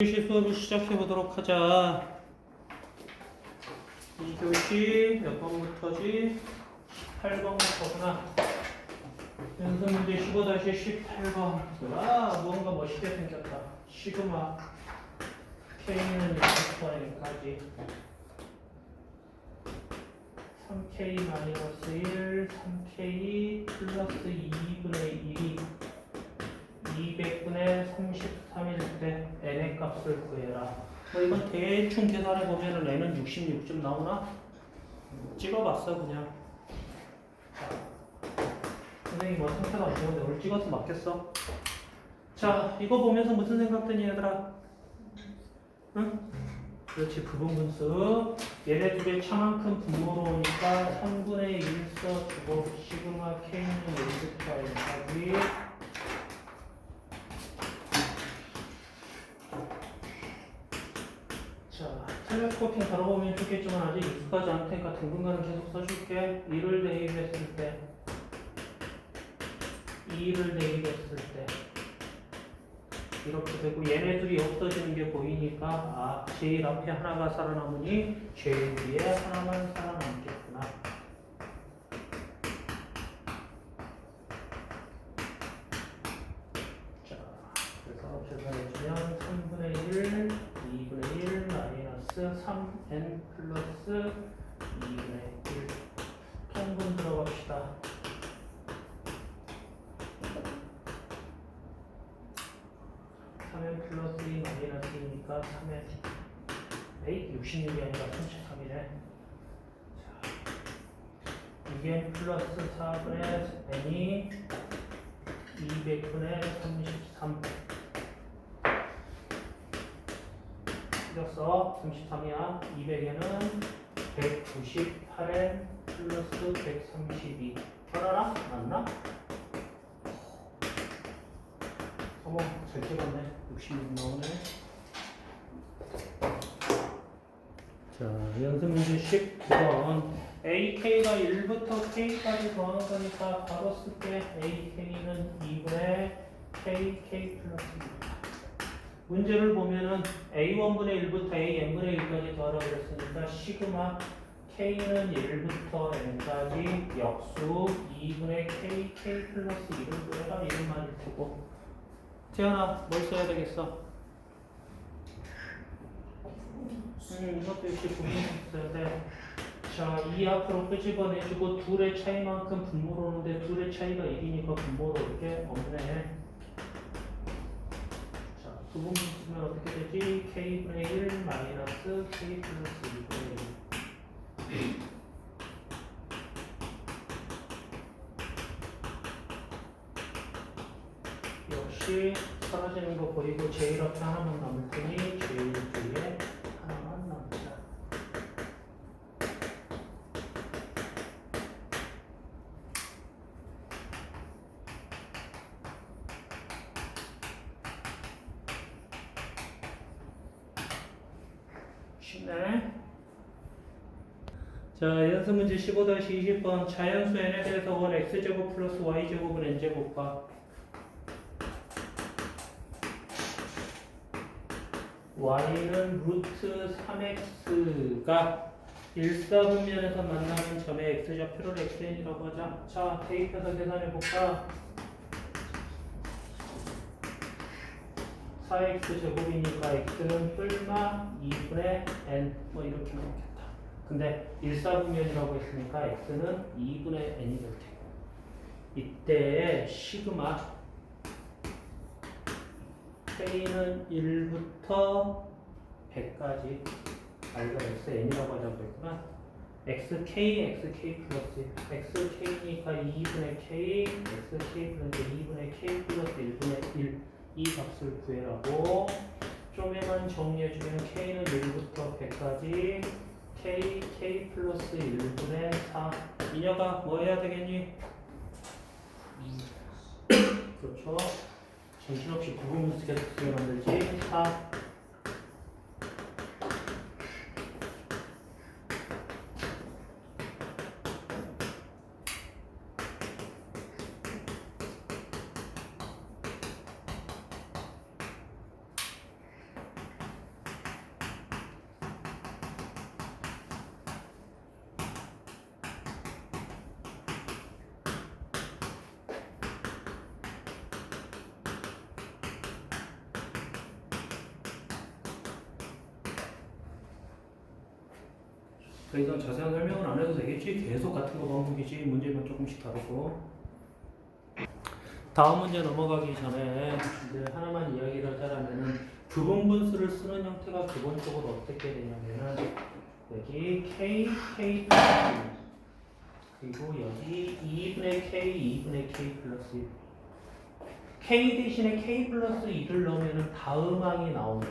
교시 수업을 시작해 보도록 하자. 이 교시 몇 번부터지? 18번부터구나. 연습 문제 15-18번. 아, 무언가 멋있게 생겼다. 시그마 K는 1부터까지 3K-1, 3K 플러스 2분의 1이 200분의 33일 때 n의 값을 구해라. 뭐 이건 대충 계산해 보면은 n은 66쯤 나오나? 찍어봤어 그냥. 선생님 뭐 상태가 안 좋은데 오늘 찍어서 맞겠어? 자, 이거 보면서 무슨 생각 드니 얘들아? 응? 그렇지, 부분분수. 얘네 두 개 차만큼 분모로 오니까 3분의 1 써주고 시그마 K는 1부터 n까지 자, 텔레스코핑 다뤄보면 좋겠지만 아직 익숙하지 않을 테니까 당분간은 계속 써줄게. 2를 대입했을 때 2를 대입했을 때 이렇게 되고 얘네들이 없어지는 게 보이니까 아, 제일 앞에 하나가 살아남으니 제일 위에 하나만 살아남겠구나. 자, 그래서 계산해주면 3분의 1 2분의 1 마이너스 3n 플러스 2분의 1 통분 들어갑시다. 3n 플러스 2 마이너스 2니까 3n 에이 66이 아니라 33이네. 자, 2n 플러스 4분의 n이 200분의 33 틀렸어. 33이야. 200에는 198엔 플러스 132 알아라? 맞나? 어머, 잘 찍었네. 66 나오네. 자, 연습 문제 19번. AK가 1부터 K까지 더하는 거니까 바로 쓸게. AK는 2분의 KK 플러스 2. 문제를 보면은 A1분의 1부터 AN분의 1까지 더하라고 그랬으니까 시그마 K는 1부터 N까지 역수 2분의 KK 플러스 1을 구해라 이런 말일 테고. 태연아, 뭘 써야 되겠어? 이것도 역시 분모를 써야 돼. 자, 2 앞으로 끄집어내주고 둘의 차이만큼 분모로 오는데 둘의 차이가 1이니까 분모로 이렇게 없네. 부분 쓰면 어떻게 되지? K분의 1 마이너스 K 플러스 2분의 1 역시 사라지는 거 보이고 제일 앞에 하나만 남을 테니 제일 뒤에 하나만 남자. 쉽네. 자, 연습 문제 15-20번. 자연수 n에 대해서 원 x제곱 플러스 y제곱은 n제곱과 y는 루트 3x가 일사분면에서 만나는 점의 x좌표를 xn이라고 하자. 자, 대입해서 계산해볼까? 4x 제곱이니까 x는 뿔마 2분의 n 뭐 이렇게 나오겠다. 근데 일사분면이라고 했으니까 x는 2분의 n이 될 테고 이때 시그마 k는 1부터 100까지 알가 xn이라고 하자고 했구나. xk 플러스 1 xk니까 2분의 k xk 플러스 2분의 k 플러스 1분의 1 이 값을 구해라고. 좀에만 정리해주면 k는 1부터 100까지 k 플러스 1분의 4 이녀가 뭐 해야 되겠니? 그렇죠. 정신없이 구분문수 계속 쓰게 만들지. 4 4 더 이상 자세한 설명은 안 해도 되겠지? 계속 같은 거 반복이지. 문제만 조금씩 다르고. 다음 문제 넘어가기 전에 이제 하나만 이야기를 하자면은 부분 분수를 쓰는 형태가 기본적으로 어떻게 되냐면은 여기 k, k 플러스 그리고 여기 2분의 k, 2분의 k 플러스 1. k 대신에 k 플러스 1을 넣으면 다음 항이 나오는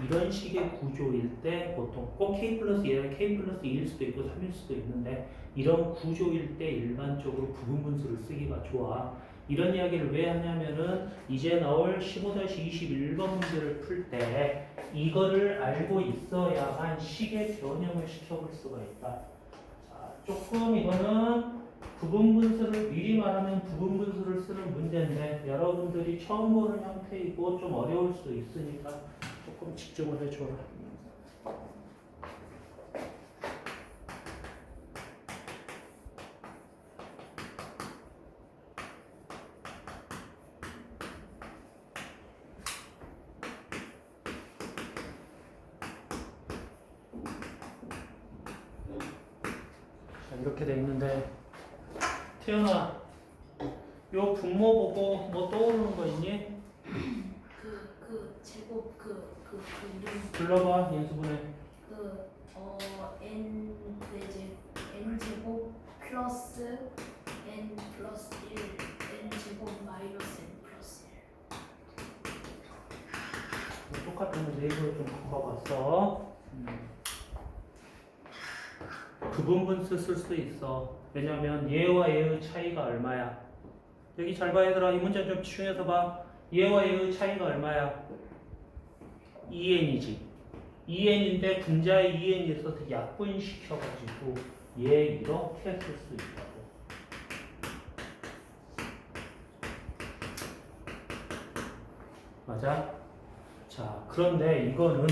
이런 식의 구조일 때 보통 꼭 k 플러스 2가 아니라 k 플러스 2일 수도 있고 3일 수도 있는데 이런 구조일 때 일반적으로 부분 분수를 쓰기가 좋아. 이런 이야기를 왜 하냐면은 이제 나올 15-21번 문제를 풀 때 이거를 알고 있어야만 식의 변형을 시켜볼 수가 있다. 자, 조금 이거는 부분 분수를 미리 말하면 부분 분수를 쓰는 문제인데 여러분들이 처음 보는 형태이고 좀 어려울 수 있으니까 조금 집중을 해줘라. 자, 이렇게 돼 있는데 태연아, 요 분모 보고 뭐 떠오르는 거 있니? 제곱 이름 불러봐, 인수분해. n 제곱 플러스 n 플러스 1 n 제곱 마이너스 n 플러스 1. 똑같은 건데 이걸 좀 바꿔봤어. 부분분수 쓸 수 있어. 왜냐면 얘와 얘의 차이가 얼마야? 여기 잘 봐 얘들아. 이 문제 좀 집중해서 봐. 얘와 얘의 차이가 얼마야? 2n이지. 2n인데 분자에 2n이 있어서 약분시켜가지고 얘 이렇게 쓸 수 있다고. 맞아? 자, 그런데 이거는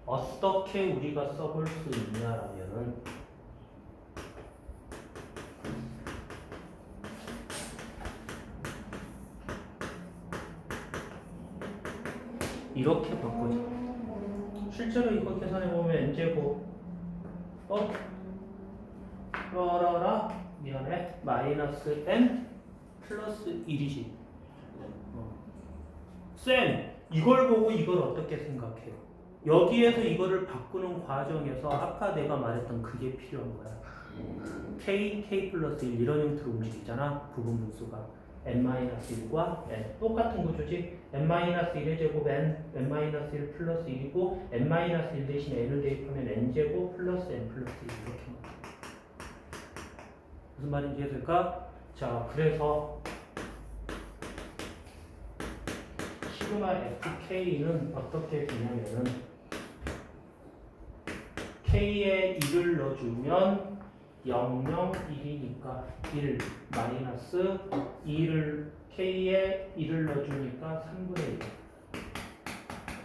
어떻게 우리가 써볼 수 있냐라면은 이렇게 바꾸자. 실제로 이거 계산해보면 n제곱 미안해 마이너스 n 플러스 1이지. 쌤 이걸 보고 이걸 어떻게 생각해요? 여기에서 이거를 바꾸는 과정에서 아까 내가 말했던 그게 필요한 거야. k 플러스 1 이런 형태로 움직이잖아. 부분 분수가 n-1과 n 똑같은 구조지. n-1의 제곱 n-1 플러스 1이고 n-1 대신에 n을 대입하면 n제곱 플러스 n 플러스 1 이렇게 나와. 무슨 말인지 이해될까? 자, 그래서 시그마 fk는 어떻게 되냐면은 k에 1을 넣어주면 0, 0, 1이니까 1 마이너스 2를 k에 1을 넣어주니까 3분의 1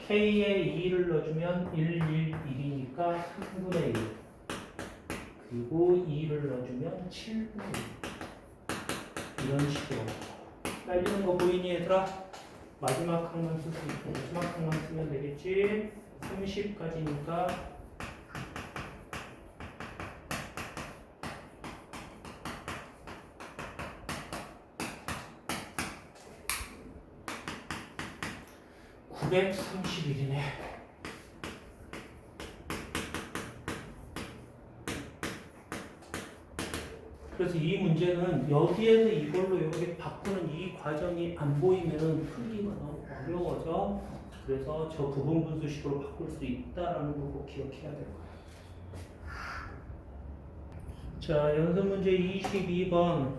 k에 2를 넣어주면 1, 1, 1이니까 3분의 1 그리고 2를 넣어주면 7분의 1 이런 식으로 날리는 거 보이니 얘들아? 마지막 항만 쓸 수 있고 마지막 항만 쓰면 되겠지? 30까지니까 931이네. 그래서 이 문제는 여기에서 이걸로 이렇게 바꾸는 이 과정이 안 보이면 풀기가 너무 어려워져. 그래서 저 부분 분수식으로 바꿀 수 있다라는 거 꼭 기억해야 될 거야. 자, 연습 문제 22번.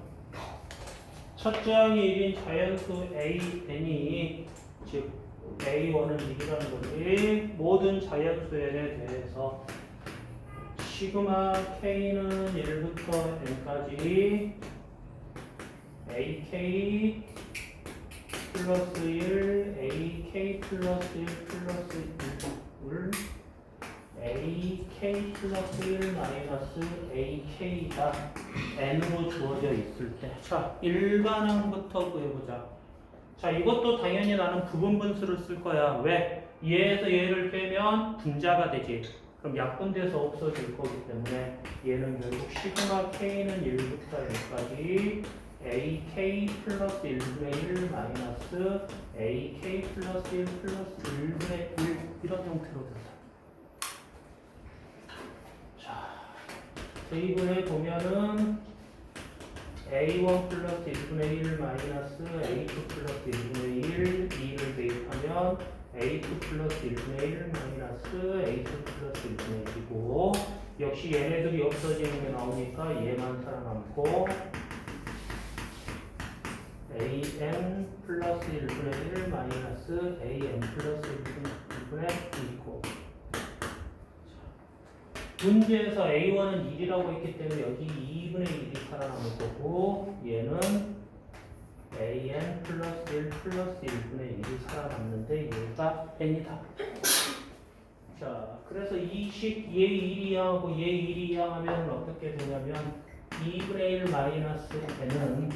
첫째 항이 1인 자연수 AN이 즉 A1은 1이라는 거지. 모든 자연수 N에 대해서 시그마 K는 1부터 N까지 AK 플러스 1, AK 플러스 1 플러스 1을 AK 플러스 1 마이너스 AK가 N으로 주어져 있을 때. 자, 일반항부터 구해보자. 자, 이것도 당연히 나는 부분 분수를 쓸 거야. 왜? 얘에서 얘를 빼면 분자가 되지. 그럼 약분돼서 없어질 거기 때문에 얘는 결국 시그마 k는 1부터 1까지 ak 플러스 1분의 1 마이너스 ak 플러스 1 플러스 1분의 1 이런 형태로 된다. 자, 테이블에 보면은 a1 플러스 1분의 1 마이너스 a2 플러스 1분의 1 2를 대입하면 a2 플러스 1분의 1 마이너스 a2 플러스 1분의 1이고 역시 얘네들이 없어지는 게 나오니까 얘만 살아남고 an 플러스 1분의 1 마이너스 an 플러스 1분의 1이고 문제에서 a1은 1이라고 했기 때문에 여기 2분의 1이 살아남을 거고 얘는 an 플러스 1 플러스 1분의 1이 살아남는데 얘가 n이다. 자, 그래서 이 식 얘 1이 이항하고 얘 1이 이항하면 어떻게 되냐면 2분의 1 마이너스 n은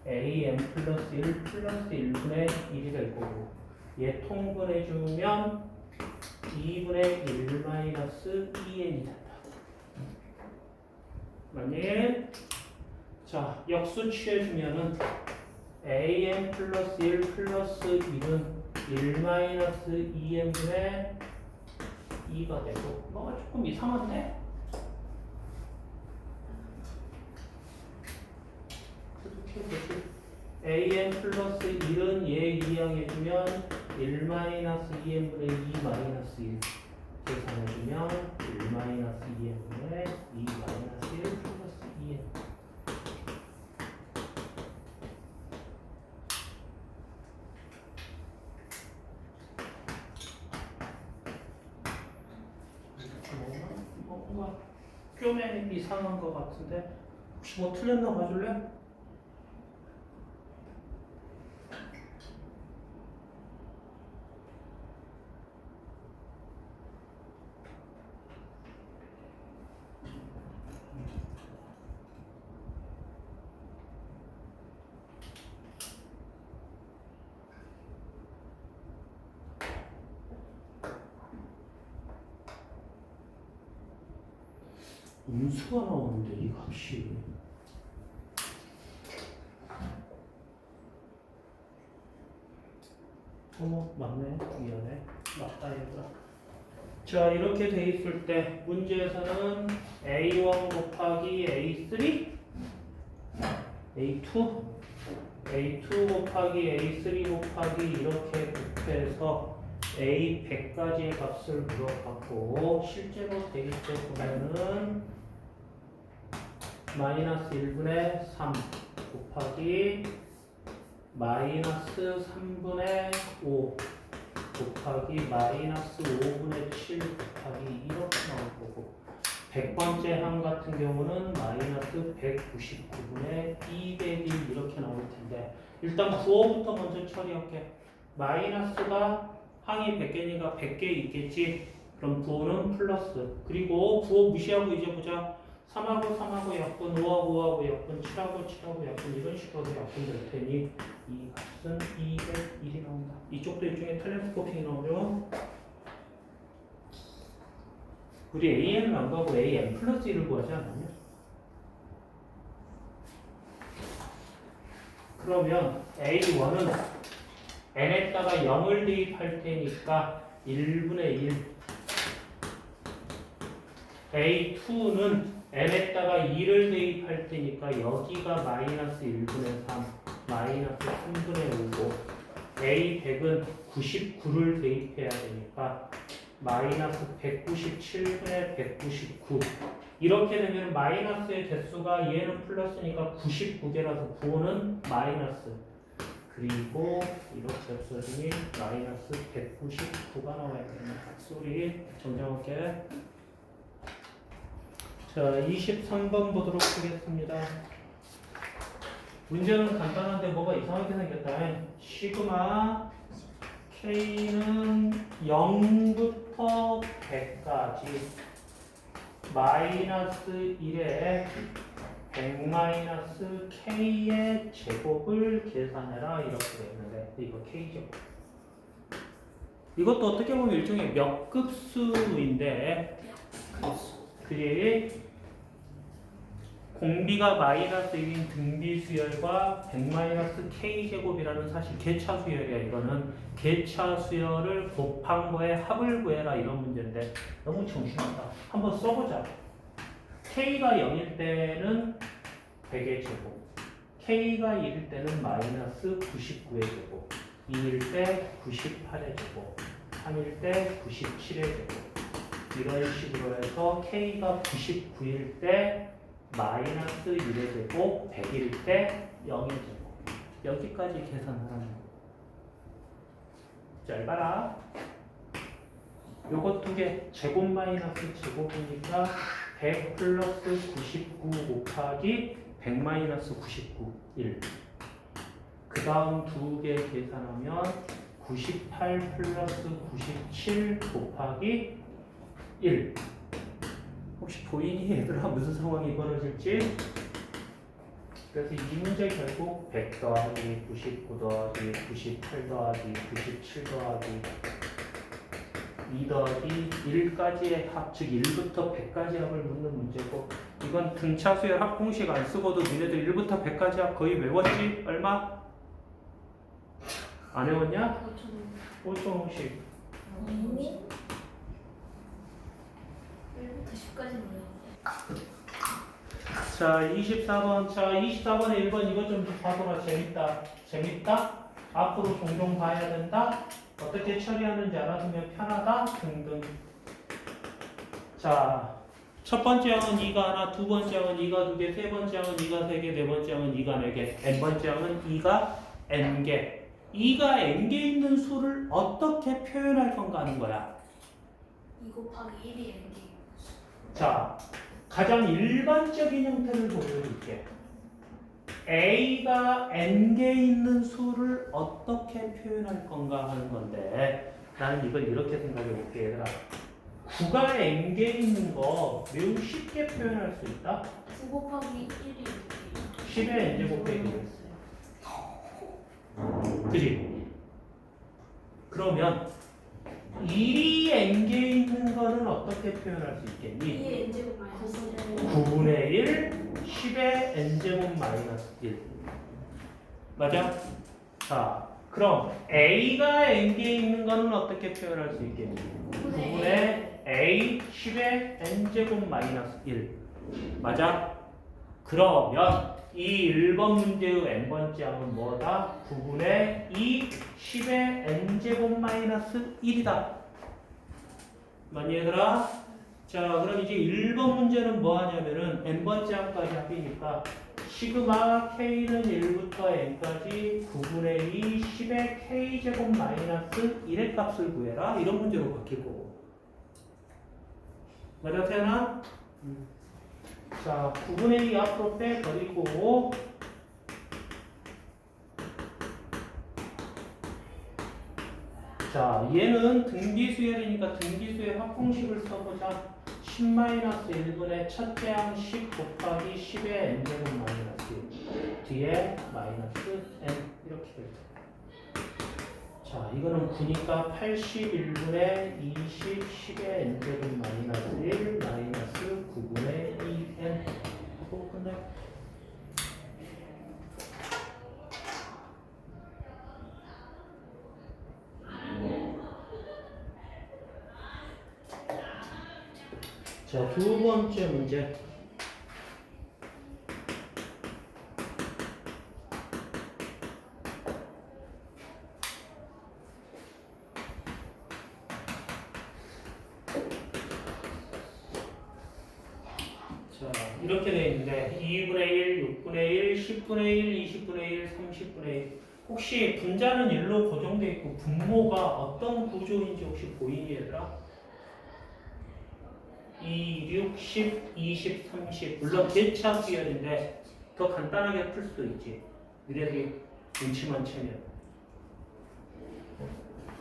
an 플러스 1 플러스 1분의 1이 될 거고 얘 통분해주면 2분의 1 마이너스 2n이 된다. 맞니? 자, 역수 취해주면은 an 플러스 1 플러스 1은 1 마이너스 2n분의 2가 되고 뭐가 조금 이상한데? an 플러스 1은 얘 이항해주면 1 마이너스 2n분의 2 마이너스 1 계산해주면 1 마이너스 2n분의 2 마이너스 1 플러스 2n 뭔가 꿰매 이상한 것 같은데 혹시 뭐 틀렸나 봐줄래? 음수가 나오는데 이 값이 맞네. 미안해. 맞다 얘들아. 자, 이렇게 돼 있을 때 문제에서는 a1 곱하기 a3 a2 a2 곱하기 a3 곱하기 이렇게 곱해서 a 100까지의 값을 물어봤고 실제로 대입해 보면은 마이너스 1분의 3 곱하기 마이너스 3분의 5 곱하기 마이너스 5분의 7 곱하기 이렇게 나올 거고 100번째 항 같은 경우는 마이너스 199분의 201 이렇게 나올 텐데 일단 부호부터 먼저 처리할게. 마이너스가 항이 100개니까 100개 있겠지. 그럼 부호는 플러스. 그리고 부호 무시하고 이제 보자. 3하고 3하고 약분, 5하고 5하고 약분, 7하고 7하고 약분 이런 식으로 약분 될 테니 이 값은 201이 나온다. 이쪽도 일종의 텔레스코핑이 나오죠. 우리 AN을 안 가고 AN 플러스 1을 구하지 않았냐? 그러면 A1은 n에다가 0을 대입할 테니까 1분의 1 A2는 n에다가 2를 대입할 테니까 여기가 마이너스 1분의 3 마이너스 3분의 5고 A100은 99를 대입해야 되니까 마이너스 197분의 199 이렇게 되면 마이너스의 대수가 얘는 플러스니까 99개라서 부호는 마이너스 그리고 이렇게 없어지니 마이너스 199가 나와야 되는 소리 정정할게. 자, 23번 보도록 하겠습니다. 문제는 간단한데 뭐가 이상하게 생겼다. 시그마 K는 0부터 100까지 마이너스 1에 100 마이너스 K의 제곱을 계산해라 이렇게 되어 있는데 이거 K제곱 이것도 어떻게 보면 일종의 몇 급수인데 그지? 공비가 마이너스 1인 등비 수열과 100-K제곱이라는 사실 개차 수열이야. 이거는 개차 수열을 곱한 거에 합을 구해라 이런 문제인데 너무 정신없다. 한번 써보자. K가 0일 때는 100의 제곱, K가 1일 때는 마이너스 99의 제곱, 2일 때 98의 제곱, 3일 때 97의 제곱. 이런 식으로 해서 K가 99일 때 마이너스 1의 제곱, 100일 때 0의 제곱. 여기까지 계산하라는 거. 잘 봐라. 요거 두 개 제곱 마이너스 제곱이니까 100 플러스 99 곱하기 100 마이너스 99, 1. 그 다음 두 개 계산하면 98 플러스 97 곱하기 1. 혹시 보이니 얘들아 무슨 상황이 벌어질지? 그래서 이 문제 결국 100 더하기 99 더하기 98 더하기 97 더하기 2 더하기 1까지의 합, 즉 1부터 100까지 합을 묻는 문제고, 이건 등차수열 합공식 안 쓰고도 니네들 1부터 100까지 합 거의 외웠지? 얼마? 안 외웠냐? 5,000원씩. 1부터 10까지 몰라. 자, 24번. 자, 24번에 1번 이거 좀 봐둬라. 재밌다. 재밌다? 앞으로 종종 봐야 된다? 어떻게 처리하는지 알아두면 편하다? 등등. 자, 첫 번째 항은 2가 하나, 두 번째 항은 2가 두 개, 세 번째 항은 2가 세 개, 네 번째 항은 2가 네 개, n번째 항은 2가 n개. 2가 n개 있는 수를 어떻게 표현할 건가 하는 거야. 2 곱하기 1이 n개. 자, 가장 일반적인 형태를 보여줄게. A가 n개 있는 수를 어떻게 표현할 건가 하는 건데, 나는 이걸 이렇게 생각해 볼게. 얘들아, 9가 n개 있는 거 매우 쉽게 표현할 수 있다. 9 곱하기 1이 n개. 10의 n제곱 빼기. 그지? 그러면 1이 n개 있는 거는 어떻게 표현할 수 있겠니? 2의 n제곱 마이너스 9분의 1, 10의 n제곱 마이너스 1. 맞아? 자, 그럼 A가 n개 있는 거는 어떻게 표현할 수 있겠니? 9분의 A, 10의 n제곱 마이너스 1. 맞아? 그러면 이 1번 문제의 n번째 항은 뭐다? 9분의 2, 10의 n제곱 마이너스 1이다. 맞니 얘들아? 자, 그럼 이제 1번 문제는 뭐 하냐면은 n번째 항까지 합이니까 시그마 k는 1부터 n까지 9분의 2, 10의 k제곱 마이너스 1의 값을 구해라. 이런 문제로 바뀔 거고. 맞아, 태연아? 자, 9분의 2 앞으로 빼버리고, 자, 얘는 등비수열이니까 등비수열 합공식을 써보자. 10-1분의 첫째 항 10 곱하기 10의 n제곱 마이너스 1. 뒤에 마이너스 n 이렇게 되죠. 자, 이거는 9니까 81분의 20, 10의 n제곱 마이너스 1 마이너스 9분의 2n 하고 끝내. 자, 두 번째 문제. 자, 이렇게 되어 있는데 2분의 1, 6분의 1, 10분의 1, 20분의 1, 30분의 1. 혹시 분자는 1로 고정되어 있고 분모가 어떤 구조인지 혹시 보이니 얘들아? 2, 6, 10, 20, 30. 물론 개차 수열인데 더 간단하게 풀 수도 있지. 니네들이 눈치만 채면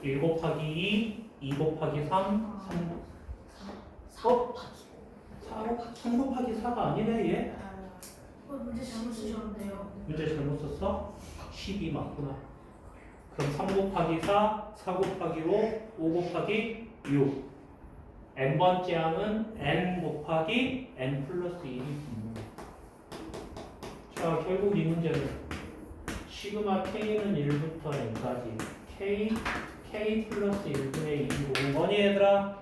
1 곱하기 2, 2 곱하기 3, 3 곱하기 4가 아니네 얘. 문제 잘못 쓰셨는데요. 문제 잘못 썼어? 12 맞구나. 그럼 3 곱하기 4, 4 곱하기 5, 5 곱하기 6. n번째 항은 n 곱하기 n 플러스 1이 분모. 자, 결국 이 문제는 시그마 k는 1부터 n까지 k 플러스 1분의 2고 뭐니 얘들아?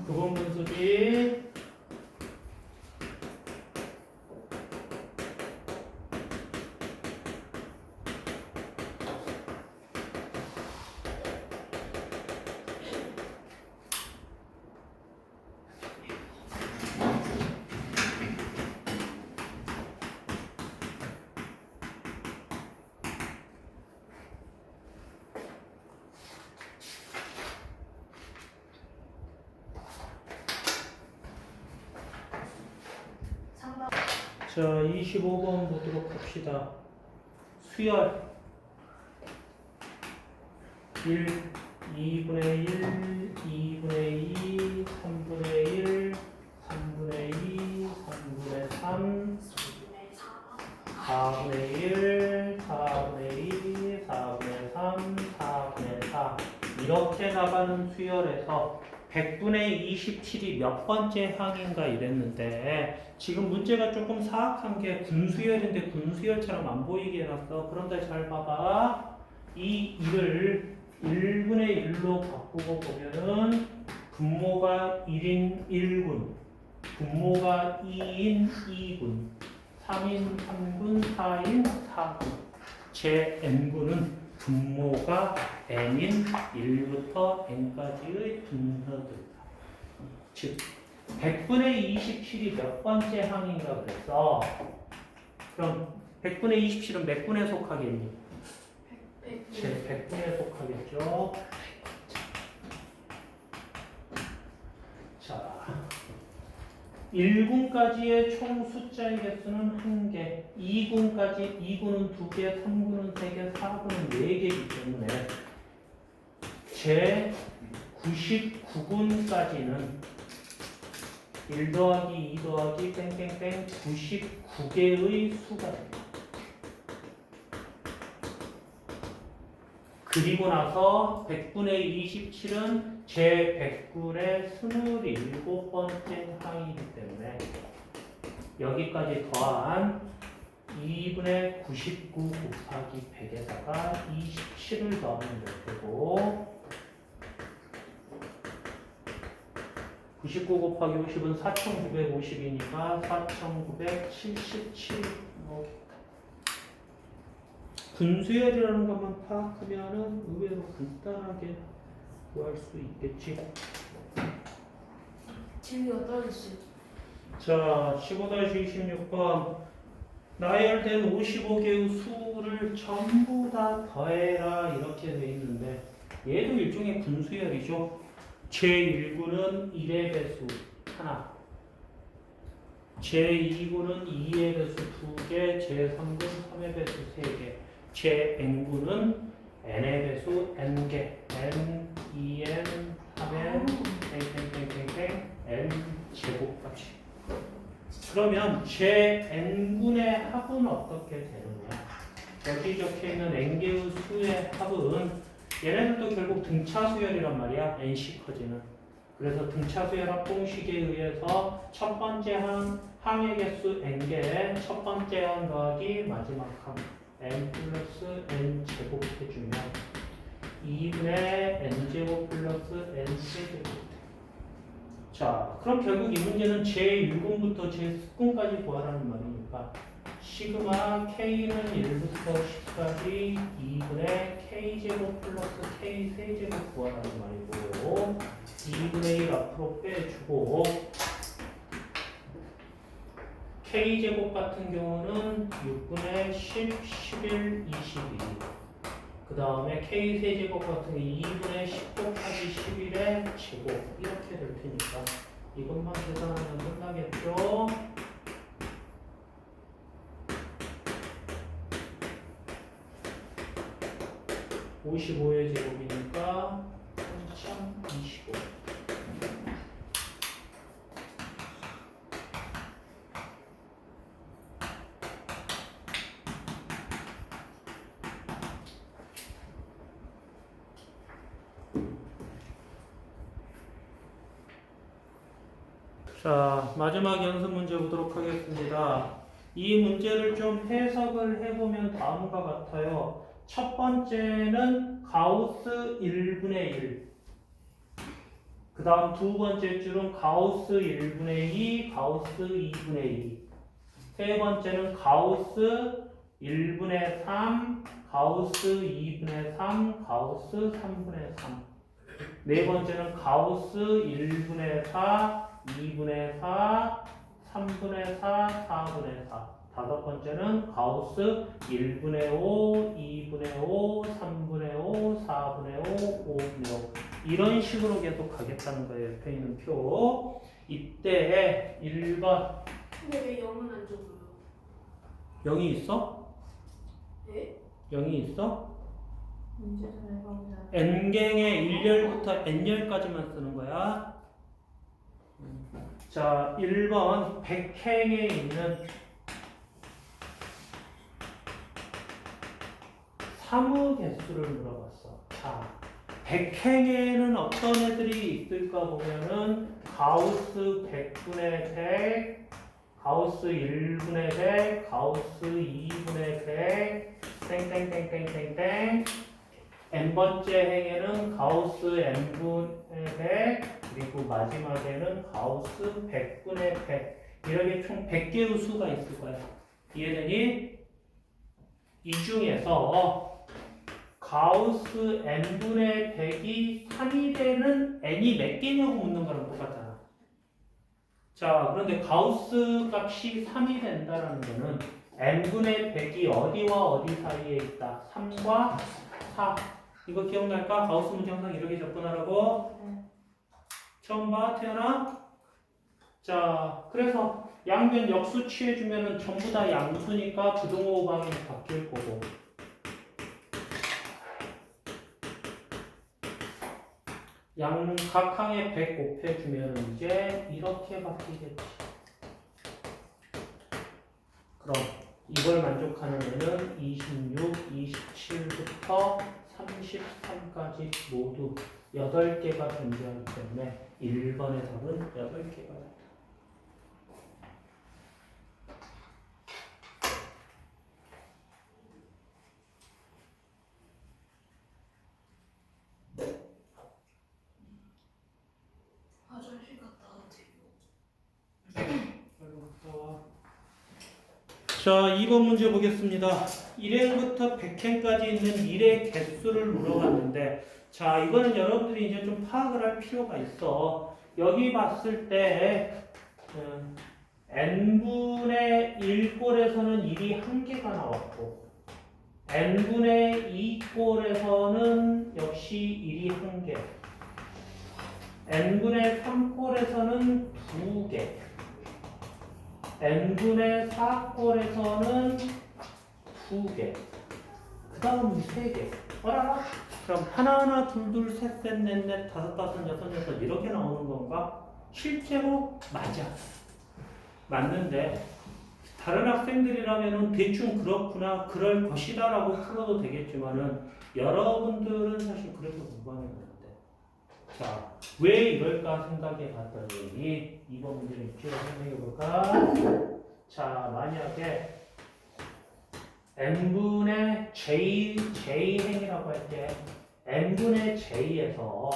부분분수지. 자, 25번 보도록 합시다. 수열 1, 2분의 1, 2분의 2, 3분의 1, 3분의 2, 3분의 3, 4분의 1, 4분의 2, 4분의 3, 4분의 4 이렇게 나가는 수열에서 100분의 27이 몇 번째 항인가 이랬는데 지금 문제가 조금 사악한 게 분수열인데 분수열처럼 안 보이게 해놨어. 그런데 잘 봐봐. 이 1을 1분의 1로 바꾸고 보면은 분모가 1인 1군, 분모가 2인 2군, 3인 3군, 4인 4군. 제 n군은 분모가 n인 1부터 n까지의 분수들이다. 즉 100분의 27이 몇 번째 항인가 그랬어? 그럼 100분의 27은 몇 분에 속하겠니? 제 100분에 속하겠죠? 자, 1군까지의 총 숫자의 개수는 1개, 2군까지 2군은 2개, 3군은 3개, 4군은 4개이기 때문에 제 99군까지는 1 더하기 2 더하기 땡땡땡 99개의 수가 됩니다. 그리고 나서 100분의 27은 제 100군의 27번째 항이기 때문에 여기까지 더한 2분의 99 곱하기 100에다가 27을 더하면 될 거고 99 곱하기 50은 4950이니까 4977 나오겠다. 분수열이라는 것만 파악하면은 의외로 간단하게 구할 수 있겠지. 질문이 떨어졌어요. 자, 15-26번 나열된 55개의 수를 전부 다 더해라 이렇게 돼 있는데 얘도 일종의 분수열이죠. 제1구는 1의 배수 하나, 제2구는 2의 배수 2개, 제3구는 3의 배수 3개, 제-n구는 n의 배수 n개, n, 2n, 3n, 땡땡땡땡땡, n 제곱까지. 그러면 제-n군의 합은 어떻게 되느냐? 여기 적혀있는 n개의 수의 합은 얘네들도 결국 등차수열이란 말이야. n씩 커지는. 그래서 등차수열 합공식에 의해서 첫 번째 항의 개수 n개, 첫 번째 항 더하기 마지막 항 n 플러스 n 제곱 해주면 2분의 n 제곱 플러스 n 세제곱. 자, 그럼 결국 이 문제는 제1군부터 제10군까지 구하라는 말이니까 시그마 k는 1부터 10까지 2분의 k제곱 플러스 k 세제곱 구하라는 말이고 2분의 1 앞으로 빼주고 k제곱 같은 경우는 6분의 10, 11, 22. 그 다음에 k 세제곱 같은 게 2분의 10 곱하기 11의 제곱 이렇게 될 테니까 이것만 계산하면 끝나겠죠? (55의) 제곱이니까 3,025. 자, 마지막 연습 문제 보도록 하겠습니다. 이 문제를 좀 해석을 해보면 다음과 같아요. 첫 번째는 가우스 1분의 1. 그 다음 두 번째 줄은 가우스 1분의 2, 가우스 2분의 2. 세 번째는 가우스 1분의 3, 가우스 2분의 3, 가우스 3분의 3. 네 번째는 가우스 1분의 4, 2분의 4, 3분의 4, 4분의 4. 다섯 번째는 가우스 1분의 5, 2분의 5, 3분의 5, 4분의 5, 5분의 5. 이런 식으로 계속 가겠다는 거예요. 옆에 있는 표. 이때 1번. 근데 왜 0은 안 적어요? 0이 있어? 네? 0이 있어? 문제 좀 해보자. n갱의 1열부터 n열까지만 쓰는 거야. 자, 1번 백행에 있는 사무 개수를 물어봤어. 자, 백행에는 어떤 애들이 있을까 보면은 가우스 100분의 100, 가우스 1분의 100, 가우스 2분의 100, 땡땡땡땡땡땡. n번째 행에는 가우스 n분의 100, 그리고 마지막에는 가우스 100분의 100. 이렇게 총 100개의 수가 있을 거야. 이해되니? 이 중에서 가우스 n분의 100이 3이 되는 n이 몇 개냐고 묻는 거랑 똑같잖아. 자, 그런데 가우스 값이 3이 된다는 거는 n분의 100이 어디와 어디 사이에 있다? 3과 4. 이거 기억날까? 가우스 문제 항상 이렇게 접근하라고. 네. 처음 봐, 태연아? 자, 그래서 양변 역수 취해주면은 전부 다 양수니까 부등호 방이 바뀔 거고. 각항에 100 곱해주면 이제 이렇게 바뀌겠지. 그럼 이걸 만족하는 애는 26, 27부터 33까지 모두 8개가 존재하기 때문에 1번의 답은 8개가 됩니다. 화장실 갔다 오세요. 자, 2번 문제 보겠습니다. 1행부터 100행까지 있는 일의 개수를 물어봤는데, 자, 이거는 여러분들이 이제 좀 파악을 할 필요가 있어. 여기 봤을 때 n분의 1꼴에서는 1이 1개가 나왔고, n분의 2꼴에서는 역시 1이 1개, n분의 3꼴에서는 2개, n분의 4꼴에서는 2개, 그 다음 3개. 어라라? 그럼 하나하나 둘둘 셋셋 넷넷 다섯 다섯 여섯 여섯 이렇게 나오는 건가? 실제로 맞아. 맞는데 다른 학생들이라면은 대충 그렇구나, 그럴 것이다라고 풀어도 되겠지만은 여러분들은 사실 그렇게 공부하는 건데. 자, 왜 이럴까 생각해 봤더니 2번 문제를 입체로 설명해 볼까? 자, 만약에 n분의 j행이라고 할 때 n분의 j에서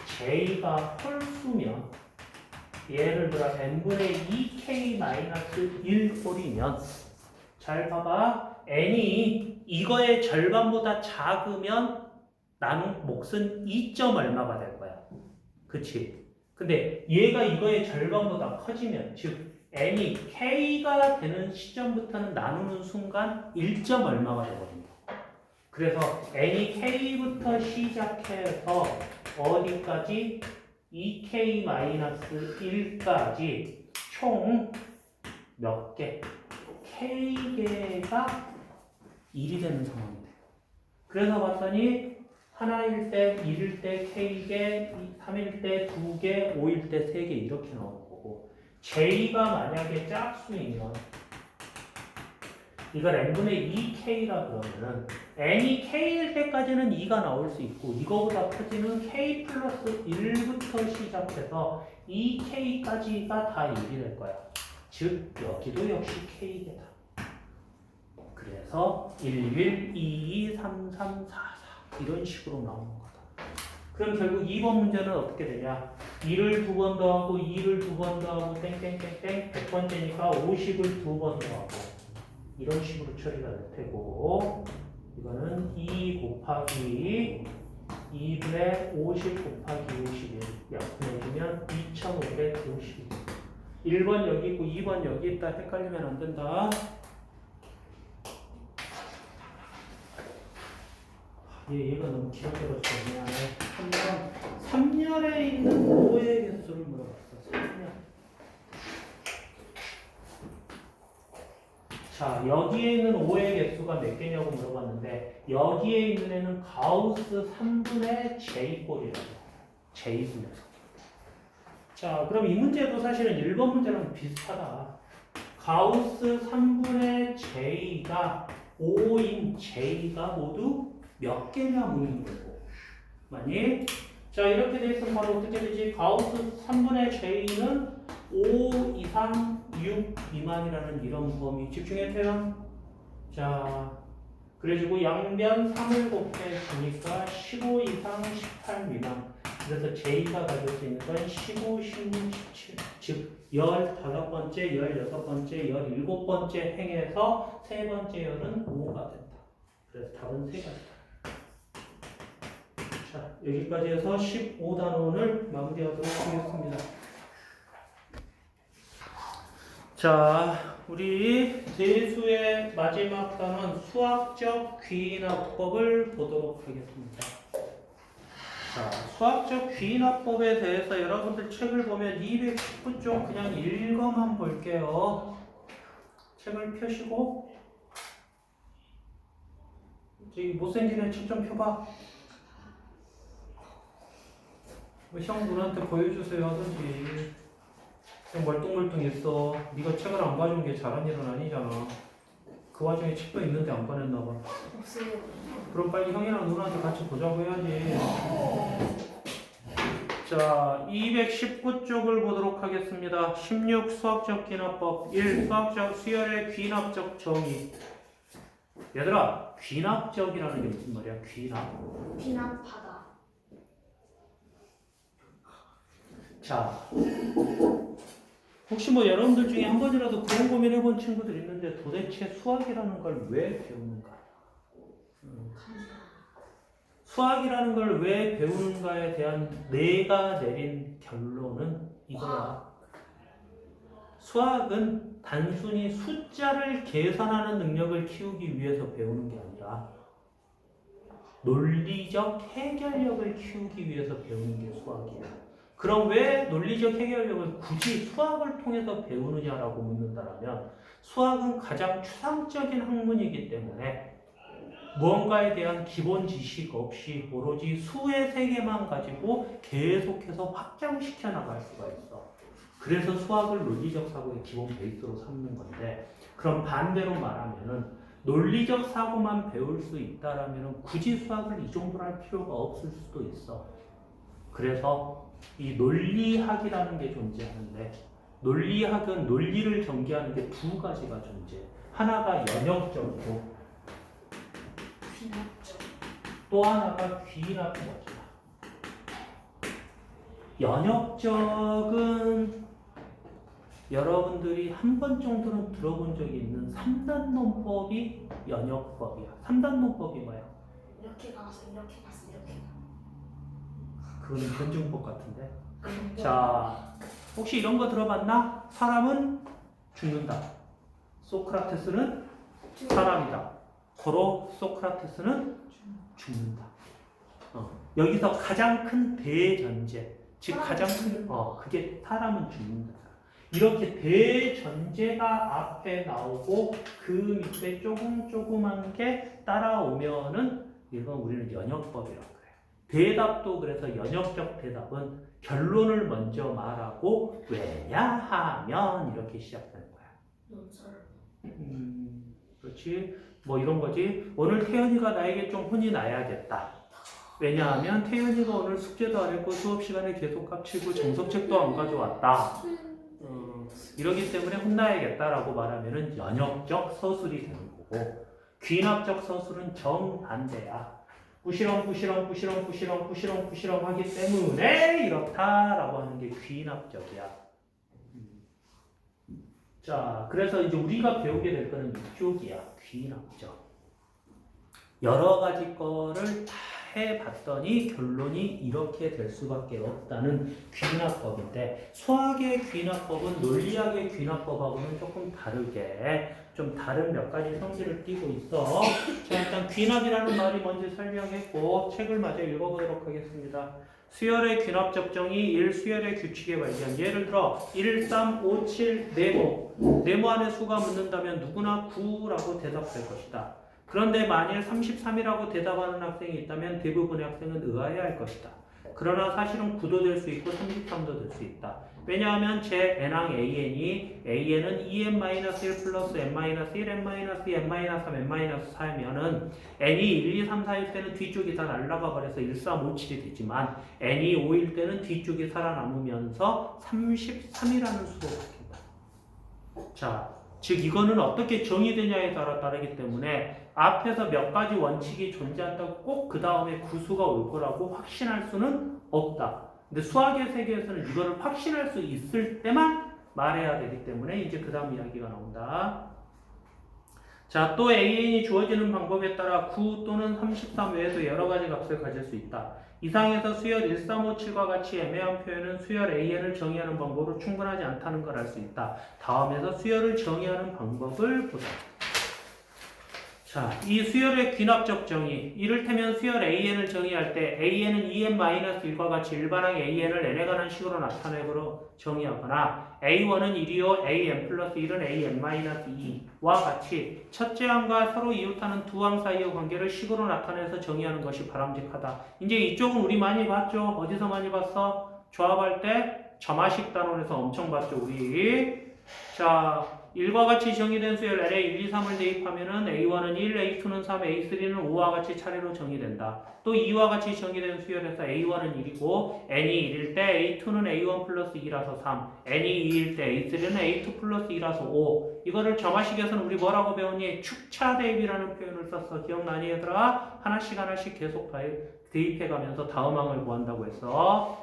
j가 홀수면 예를 들어 n분의 2k-1 홀이면 잘 봐봐. n이 이거의 절반보다 작으면 나눈 몫은 2점 얼마가 될 거야. 그치? 근데 얘가 이거의 절반보다 커지면 즉 n이 k가 되는 시점부터는 나누는 순간 1점 얼마가 되거든요. 그래서 n이 k부터 시작해서 어디까지? 2k-1까지 총 몇 개? k개가 1이 되는 상황이에요. 그래서 봤더니 하나일 때, 1일 때 k개, 3일 때 2개, 5일 때 3개 이렇게 나오는 거고, j가 만약에 짝수이면 이걸 n분의 2k라 그러면은 n이 k일 때까지는 2가 나올 수 있고 이거보다 커지는 k 플러스 1부터 시작해서 2k까지가 다 1이 될 거야. 즉 여기도 역시 k겠다. 그래서 1, 1, 2, 2, 3, 3, 4, 4 이런 식으로 나오는 거다. 그럼 결국 2번 문제는 어떻게 되냐? 2를 두 번 더하고 2를 두 번 더하고 땡땡땡땡 100번째니까 50을 두 번 더하고 이런 식으로 처리가 될 테고 이거는 2 곱하기 2분의 50 곱하기 51 약분해주면 2550 1번 여기 있고 2번 여기 있다. 헷갈리면 안 된다. 얘가 너무 길어져서 미안해. 3열에 있는 5의 개수를 물어봤어. 3열. 자, 여기에 있는 5의 개수가 몇 개냐고 물어봤는데 여기에 있는 애는 가우스 3분의 J꼴이라고. J분에서. 자, 그럼 이 문제도 사실은 1번 문제랑 비슷하다. 가우스 3분의 J가 5인 J가 모두 몇 개냐 묻는 거고. 만약 자 이렇게 돼 있으면 바로 어떻게 되지? 가우스 3분의 J는 5 이상 6 미만이라는 이런 범위 집중해주세요. 자 그래가지고 양변 3을 곱해주니까 15 이상 18 미만. 그래서 J가 가질 수 있는 건 15, 16, 17 즉 15번째, 16번째, 17번째 행에서 세 번째 열은 5가 된다. 그래서 답은 세 가지다. 자, 여기까지 해서 15단원을 마무리하도록 하겠습니다. 자, 우리 대수의 마지막 단원 수학적 귀납법을 보도록 하겠습니다. 자, 수학적 귀납법에 대해서 여러분들 책을 보면 219쪽 그냥 읽어만 볼게요. 책을 펴시고 저기 못생긴 애 책 좀 펴봐. 형 누나한테 보여주세요 하든지. 그냥 멀뚱멀뚱 있어. 네가 책을 안 봐주는 게 잘한 일은 아니잖아. 그 와중에 책도 있는데 안 꺼냈나 봐. 없어요. 그럼 빨리 형이랑 누나한테 같이 보자고 해야지. 자, 219쪽을 보도록 하겠습니다. 16 수학적 귀납법 1 수학적 수열의 귀납적 정의. 얘들아, 귀납적이라는 게 무슨 말이야? 귀납. 비난하다. 자, 혹시 뭐 여러분들 중에 한 번이라도 그런 고민해본 친구들 있는데 도대체 수학이라는 걸 왜 배우는가? 수학이라는 걸 왜 배우는가에 대한 내가 내린 결론은 이거야. 수학은 단순히 숫자를 계산하는 능력을 키우기 위해서 배우는 게 아니라 논리적 해결력을 키우기 위해서 배우는 게 수학이야. 그럼 왜 논리적 해결력을 굳이 수학을 통해서 배우느냐라고 묻는다면 수학은 가장 추상적인 학문이기 때문에 무언가에 대한 기본 지식 없이 오로지 수의 세계만 가지고 계속해서 확장시켜 나갈 수가 있어. 그래서 수학을 논리적 사고의 기본 베이스로 삼는 건데, 그럼 반대로 말하면은 논리적 사고만 배울 수 있다라면은 굳이 수학을 이 정도로 할 필요가 없을 수도 있어. 그래서 이 논리학이라는 게 존재하는데, 논리학은 논리를 전개하는 게 두 가지가 존재해. 하나가 연역적이고 비난적. 또 하나가 귀납적이야. 연역적은 여러분들이 한 번 정도는 들어본 적이 있는 3단 논법이 연역법이야. 3단 논법이 뭐야? 이렇게 가서 이렇게 가서 이렇게 그거는 변증법 같은데. 가. 자, 혹시 이런 거 들어봤나? 사람은 죽는다. 소크라테스는 사람이다. 고로 소크라테스는 죽는다. 여기서 가장 큰 대전제, 즉 가장 큰 그게 사람은 죽는다. 이렇게 대전제가 앞에 나오고 그 밑에 조그만 게 따라오면은 이건 우리는 연역법이라고 그래요. 대답도 그래서 연역적 대답은 결론을 먼저 말하고 왜냐하면 이렇게 시작되는 거야. 논설. 그렇지? 뭐 이런 거지. 오늘 태연이가 나에게 좀 혼이 나야겠다. 왜냐하면 태연이가 오늘 숙제도 안 했고 수업 시간에 계속 깝치고 정석책도 안 가져왔다. 이러기 때문에 혼나야겠다라고 말하면은 연역적 서술이 되는 거고, 귀납적 서술은 정반대야. 꾸시렁 하기 때문에 이렇다라고 하는 게 귀납적이야. 자, 그래서 이제 우리가 배우게 될 거는 이쪽이야. 귀납적. 여러 가지 거를 다 해봤더니 결론이 이렇게 될 수밖에 없다는 귀납법인데, 수학의 귀납법은 논리학의 귀납법하고는 조금 다르게 좀 다른 몇 가지 성질을 띠고 있어. 자, 일단 귀납이라는 말이 뭔지 설명했고 책을 마저 읽어보도록 하겠습니다. 수열의 귀납적 정의 1. 수열의 규칙의 발견. 예를 들어 1, 3, 5, 7 네모 안에 수가 묻는다면 누구나 9라고 대답할 것이다. 그런데 만일 33이라고 대답하는 학생이 있다면 대부분의 학생은 의아해할 것이다. 그러나 사실은 9도 될 수 있고 33도 될 수 있다. 왜냐하면 제 n항 an이 an은 2n-1 플러스 n-1, n-2, n-3, n-4이면은 n이 1, 2, 3, 4일 때는 뒤쪽이 다 날아가 버려서 1, 3, 5, 7이 되지만 n이 5일 때는 뒤쪽이 살아남으면서 33이라는 수로 바뀐다. 자, 즉 이거는 어떻게 정의되냐에 따라 다르기 때문에 앞에서 몇 가지 원칙이 존재한다고 꼭 그 다음에 구수가 올 거라고 확신할 수는 없다. 근데 수학의 세계에서는 이거를 확신할 수 있을 때만 말해야 되기 때문에 이제 그 다음 이야기가 나온다. 자, 또 AN이 주어지는 방법에 따라 9 또는 33 외에도 여러 가지 값을 가질 수 있다. 이상에서 수열 1357과 같이 애매한 표현은 수열 AN을 정의하는 방법으로 충분하지 않다는 걸 알 수 있다. 다음에서 수열을 정의하는 방법을 보자. 자, 이 수열의 귀납적 정의, 이를테면 수열 AN을 정의할 때 AN은 2n-1과 같이 일반항 AN을 n에 관한 식으로 나타내고 정의하거나 A1은 1이요 AN 플러스 1은 AN-2와 같이 첫째 항과 서로 이웃하는 두 항 사이의 관계를 식으로 나타내서 정의하는 것이 바람직하다. 이제 이쪽은 우리 많이 봤죠? 어디서 많이 봤어? 조합할 때 점화식 단원에서 엄청 봤죠, 우리. 자, 1과 같이 정의된 수열 n에 1, 2, 3을 대입하면은 A1은 1, A2는 3, A3는 5와 같이 차례로 정의된다. 또 2와 같이 정의된 수열에서 A1은 1이고 n이 1일 때 A2는 A1 플러스 2라서 3, n이 2일 때 A3는 A2 플러스 2라서 5. 이거를 점화식에서는 우리 뭐라고 배웠니? 축차 대입이라는 표현을 썼어. 기억나니 얘들아? 하나씩 계속 대입해가면서 다음 항을 구한다고 했어.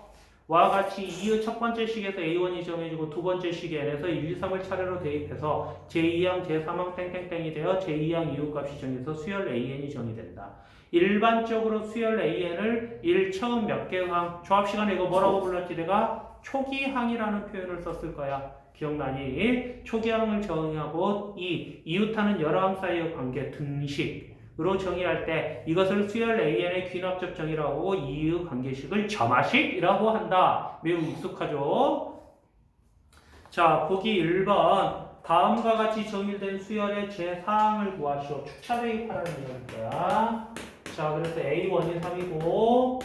와 같이 이의 첫 번째 식에서 A1이 정해지고 두 번째 식에 n에서 1, 2, 3을 차례로 대입해서 제2항, 제3항 땡땡땡이 되어 제2항 이웃값이 정해서 수열 AN이 정의된다. 일반적으로 수열 AN을 1 처음 몇 개의 항, 조합 시간에 이거 뭐라고 불렀지 내가? 초기항이라는 표현을 썼을 거야. 기억나니? 초기항을 정의하고 이웃하는 여러 항 사이의 관계 등식으로 정의할 때 이것을 수열 AN의 귀납적 정의라고 하고 이의 관계식을 점화식이라고 한다. 매우 익숙하죠? 자, 보기 1번. 다음과 같이 정의된 수열의 제4항을 구하시오. 축차 대입하라는 이야기야. 자, 그래서 A1이 3이고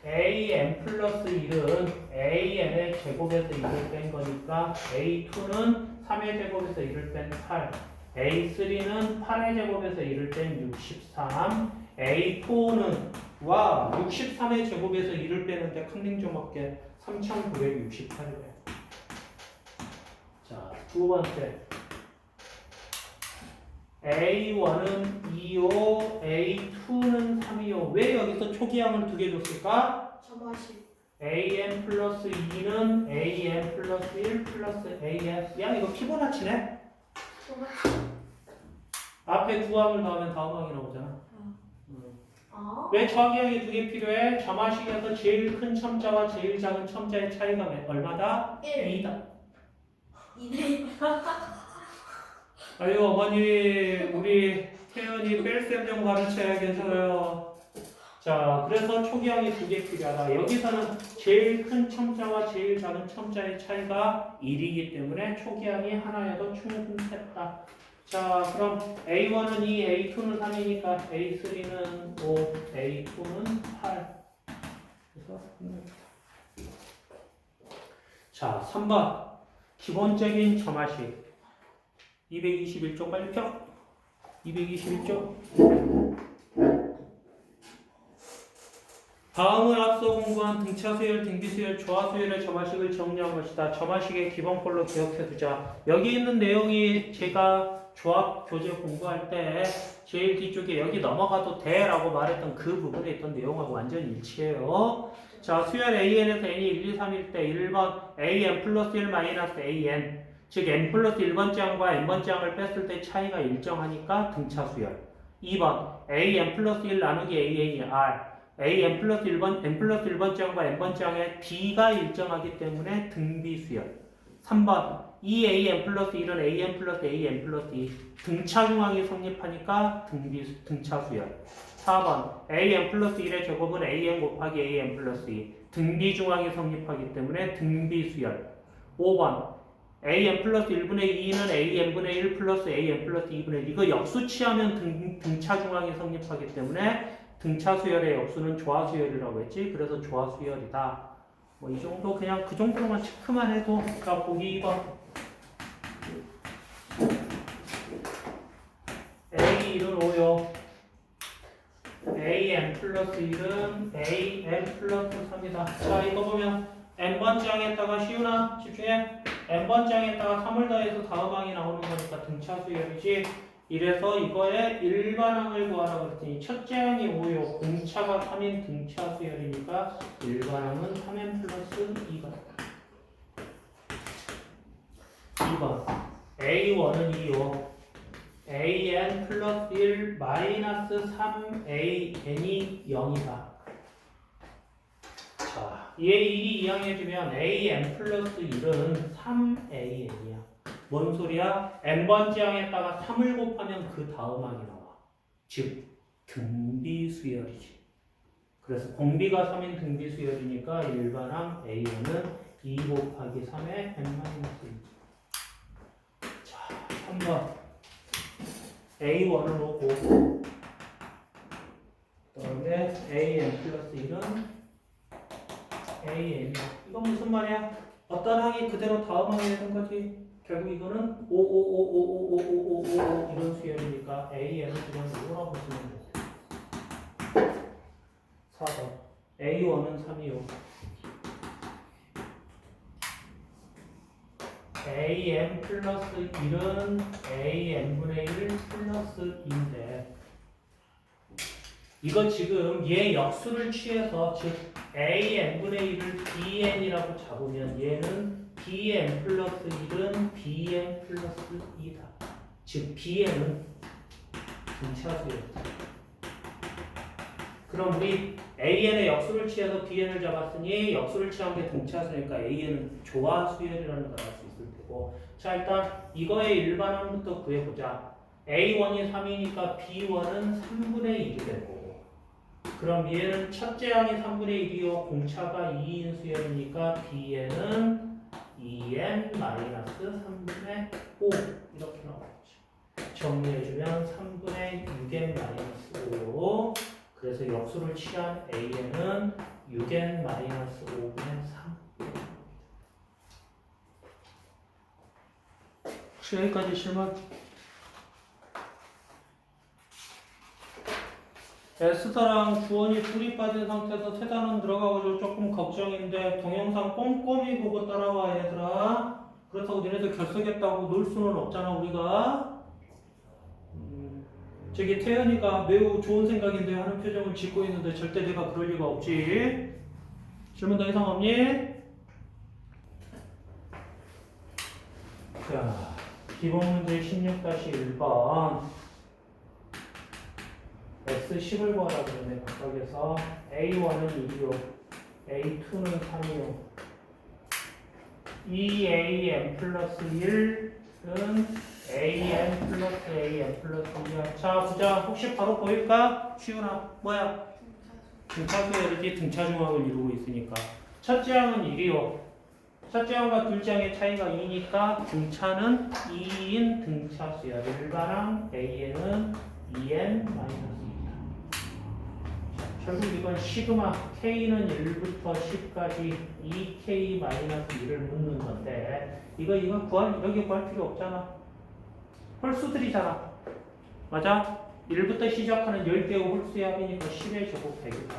AN 플러스 1은 AN의 제곱에서 1을 뺀 거니까 A2는 3의 제곱에서 1을 뺀 8, A3는 8의 제곱에서 1을 뺀 63, A4는 63의 제곱에서 1을 빼는데 컨닝 좀 할게. 3968이래. 자, 두 번째. A1은 2요, A2는 3이요. 왜 여기서 초기항을 두 개 줬을까? 점화식. AN 플러스 2는 AN 플러스 1 플러스 AS. 야, 이거 피보나치네? 점화식. 앞에 두 항을 더하면 다음 항이 나오잖아. 아? 왜 초기항이 두 개 필요해? 점화식에서 제일 큰 첨자와 제일 작은 첨자의 차이가 얼마다? 1. 2다. 2네. 아유, 어머니, 우리 태연이 뺄셈 좀 가르쳐야겠어요. 자, 그래서 초기항이 두 개 필요하다. 여기서는 제일 큰 첨자와 제일 작은 첨자의 차이가 1이기 때문에 초기항이 하나여도 충분했다. 자, 그럼 A1은 2, A2는 3이니까 A3는 5, A2는 8. 그래서 자, 3번. 기본적인 점화식. 221쪽 빨리 펴. 221쪽. 다음은 앞서 공부한 등차 수열, 등비 수열, 조화 수열의 점화식을 정리한 것이다. 점화식의 기본꼴로 기억해두자. 여기 있는 내용이 제가 조합 교재 공부할 때 제일 뒤쪽에 여기 넘어가도 돼라고 말했던 그 부분에 있던 내용하고 완전히 일치해요. 자, 수열 AN에서 N이 1, 2, 3일 때 1번 AN 플러스 1 마이너스 AN, 즉 N 플러스 1번 짱과 N번 짱을 뺐을 때 차이가 일정하니까 등차 수열. 2번 AN 플러스 1 나누기 AN이 R, AN 플러스 1번, N 플러스 1번 짱과 N번 짱의 B가 일정하기 때문에 등비 수열. 3번 EAN 플러스 1은 AN 플러스 AN 플러스 2, 등차 중앙이 성립하니까 등차 수열. 4번 AN 플러스 1의 제곱은 AN 곱하기 AN 플러스 2, 등비 중앙이 성립하기 때문에 등비 수열. 5번 AN 플러스 1분의 2는 AN분의 1 플러스 AN 플러스 2분의 1, 이거 역수 취하면 등차 중앙이 성립하기 때문에 등차 수열의 역수는 조화 수열이라고 했지. 그래서 조화 수열이다. 뭐 이 정도 그냥 그 정도로만 체크만 해도. 자, 보기 2번. A1은 5요. AN 플러스 1은 AN 플러스 3이다. 자, 이거 보면 N번 짱에다가 시우나 집중해. N번 짱에다가 3을 더해서 다음항이 나오는 거니까 등차 수열이지. 이래서 이거에 일반항을 구하라고 했더니 첫째 항이 5요. 공차가 3인 등차 수열이니까 일반항은 3n 플러스 2가. 2번 A1은 2요. AN 플러스 1 마이너스 3AN이 0이다. 자, 얘 일이 이항해주면 AN 플러스 1은 3AN이야. 뭔 소리야? n번째 항에다가 3을 곱하면 그 다음 항이 나와. 즉 등비 수열이지. 그래서 공비가 3인 등비 수열이니까 일반항 A는 2 곱하기 3의 n-1. 자, 3번 A1을 오고 그 다음에 AN 플러스 1은 AN. 이건 무슨 말이야? 어떤 항이 그대로 다음 항이 되는 거지. 결국 이거는 5 이런 수열이니까 AN을 그냥 5라고 쓰면 돼. 4번 A1은 3이요. AN 플러스 1은 AN분의 1 플러스 2인데 이거 지금 얘 역수를 취해서 즉 AN분의 1을 BN이라고 잡으면 얘는 BN 플러스 1은 BN 플러스 2다. 즉 BN은 등차 수열이다. 그럼 우리 AN의 역수를 취해서 BN을 잡았으니 역수를 취한 게 등차 수열이니까 AN은 조화 수열이라는 걸 알 수 있을 테고. 자, 일단 이거의 일반항부터 구해보자. A1이 3이니까 B1은 3분의 1이 되고, 그럼 얘는 첫째 항이 3분의 1이요. 공차가 2인 수열이니까 BN은 2n 마이너스 3분의 5 이렇게 나오죠. 정리해주면 3분의 6n 마이너스 5. 그래서 역수를 취한 AN은 6n 마이너스 5분의 3. 혹시 여기까지 실망? 에스더랑 주원이 불이 빠진 상태에서 세 단원 들어가가지고 조금 걱정인데 동영상 꼼꼼히 보고 따라와 얘들아. 그렇다고 니네들 결석했다고 놀 수는 없잖아 우리가. 저기 태연이가 매우 좋은 생각인데 하는 표정을 짓고 있는데 절대 내가 그럴 리가 없지. 질문 더 이상 없니? 자, 기본 문제 16-1번 S10을 구하라 그러네. 각각에서 A1은 2요, A2는 3이요, EAN 플러스 1은 AN 플러스 AN 플러스 2야. 자, 보자. 혹시 바로 보일까? 시훈아, 뭐야? 등차 수열이지. 등차 중앙을 이루고 있으니까. 첫째 항은 1이요. 첫째 항과 둘째 항의 차이가 2니까 등차는 2인 등차 수열. 일반항 AN은 2n 마이너스 2다. 결국 이건 시그마 K는 1부터 10까지 2K 마이너스 1을 묻는 건데 이거 구할 여기 구할 필요 없잖아. 홀수들이잖아. 맞아? 1부터 시작하는 10개의 홀수의 합이니까 10의 제곱 100이다.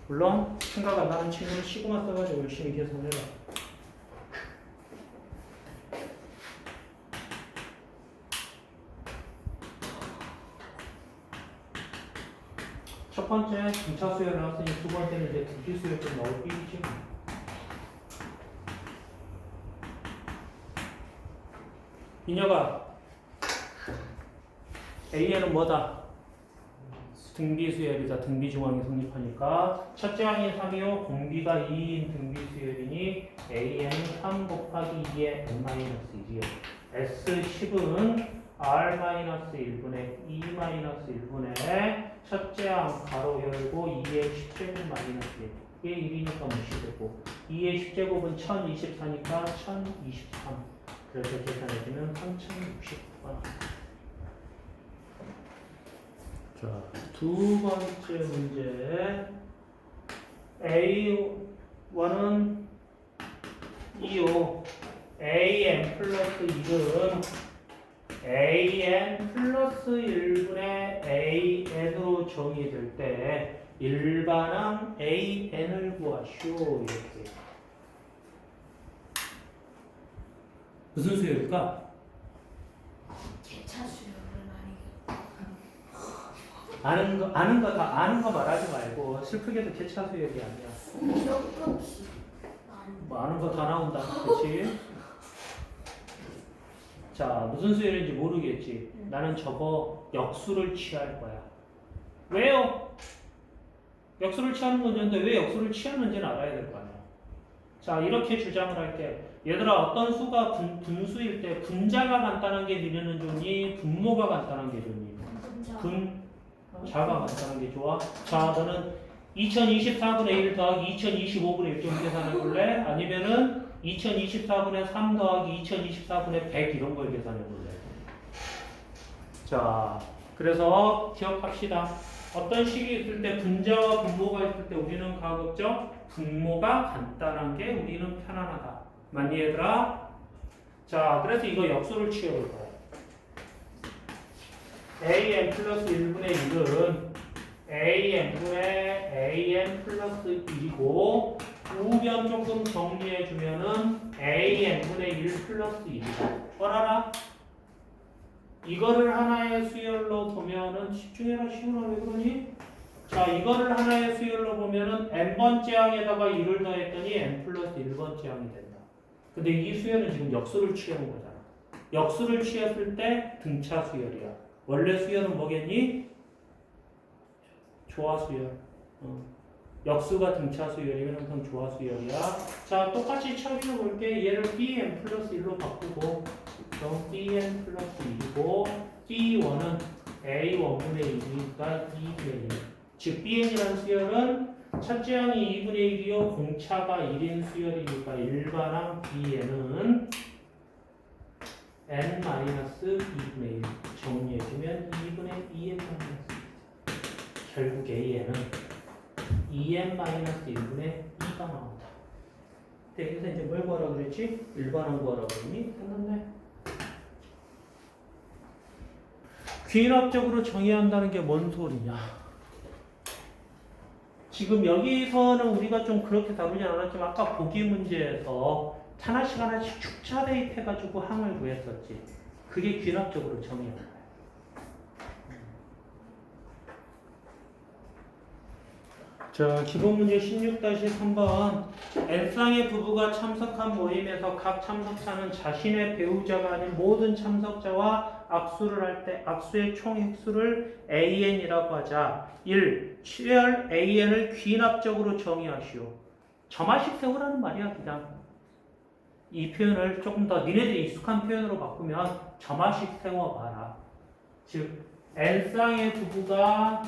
물론 생각 안 나는 친구는 시그마 써가지고 열심히 계산해라. 첫 번째 등차 수열 나왔으니 두 번째는 이제 등비 수열 좀 나올 삐이지. 인혁아, A에는 뭐다? 등비 수열이다. 등비 중앙이 성립하니까 첫째 항이 3이요, 공비가 2인 등비 수열이니 A에는 3 곱하기 2의 n-1이요. S10은 R-1분의 E-1분의 첫째 항 가로 열고 2의 10제곱 마이너스 1. 이게 1이니까 무시되고 2의 10제곱은 1024니까 1023. 그래서 계산해주면 3069가. 자, 두 번째 문제. A1은 2요. AN 플러스 1은 AN 플러스 1분의 AN으로 정의될 때 일반항 AN을 구하시오. 이렇게. 무슨 수열일까? 개차 수열을 아는 거 말하지 말고 슬프게도 개차 수열이 아니야. 조금씩. 뭐 아는 거 다 나온다. 그렇지? 자, 무슨 수열인지 모르겠지. 나는 저거 역수를 취할 거야. 왜요? 역수를 취하는 건데 왜 역수를 취하는지는 알아야 될 거 아니야. 자, 이렇게 주장을 할게. 얘들아, 어떤 수가 분수일 때 분자가 간단한 게 니네는 좋니? 분모가 간단한 게 좋니? 분자가 간단한 게 좋아? 자, 너는 2024분의 1 더하기 2025분의 1 좀 계산해 볼래? 아니면은 2024분의 3 더하기 2024분의 100 이런 걸 계산해 볼래? 자, 그래서 기억합시다. 어떤 식이 있을 때 분자와 분모가 있을 때 우리는 가급적 분모가 간단한 게 우리는 편안하다. 맞니 얘들아? 자, 그래서 이거 역수를 취해볼 거야. AN 플러스 1분의 1은 AN분의 AN 플러스 1이고 우변 조금 정리해주면은 AN분의 1 플러스 1이다. 뻔하나? 이거를 하나의 수열로 보면은 집중해라 시훈아 왜 그러니? 자, 이거를 하나의 수열로 보면은 n번째 항에다가 1을 더했더니 n 플러스 1번째 항이 된다. 근데 이 수열은 지금 역수를 취한 거잖아. 역수를 취했을 때 등차 수열이야. 원래 수열은 뭐겠니? 조화 수열. 역수가 등차 수열이면 항상 조화 수열이야. 자, 똑같이 처리해 볼게. 얘를 bn 플러스 1로 바꾸고 그럼 bn 플러스 2고 b1은 a1분의 1이니까 2분의 1. 즉 bn이라는 수열은 첫째 항이 2분의 1이요 공차가 1인 수열이니까 일반항 bn은 n-2분의 1 정리해주면 2분의 2n 마이너스 결국 an은 2n-1분의 2가 나온다. 여기서 이제 뭘 구하라고 그랬지? 일반항 구하라고 그랬니? 끝났네. 귀납적으로 정의한다는 게 뭔 소리냐? 지금 여기서는 우리가 좀 그렇게 다루지 않았지만 아까 보기 문제에서 하나씩 하나씩 축차 대입해가지고 항을 구했었지. 그게 귀납적으로 정의하는 거야. 자, 기본 문제 16-3번. N쌍의 부부가 참석한 모임에서 각 참석자는 자신의 배우자가 아닌 모든 참석자와 악수를 할 때 악수의 총 획수를 AN이라고 하자. 1. 취열 AN을 귀납적으로 정의하시오. 점화식 세우라는 말이야, 그냥. 이 표현을 조금 더 니네들이 익숙한 표현으로 바꾸면 점화식 세워봐라. 즉, N쌍의 부부가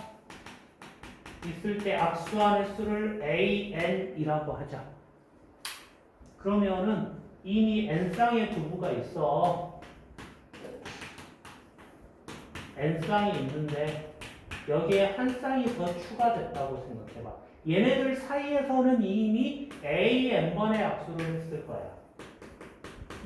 있을 때 악수한 횟수를 AN이라고 하자. 그러면은 이미 N쌍의 부부가 있어. N쌍이 있는데 여기에 한 쌍이 더 추가됐다고 생각해봐. 얘네들 사이에서는 이미 AN번의 악수를 했을 거야.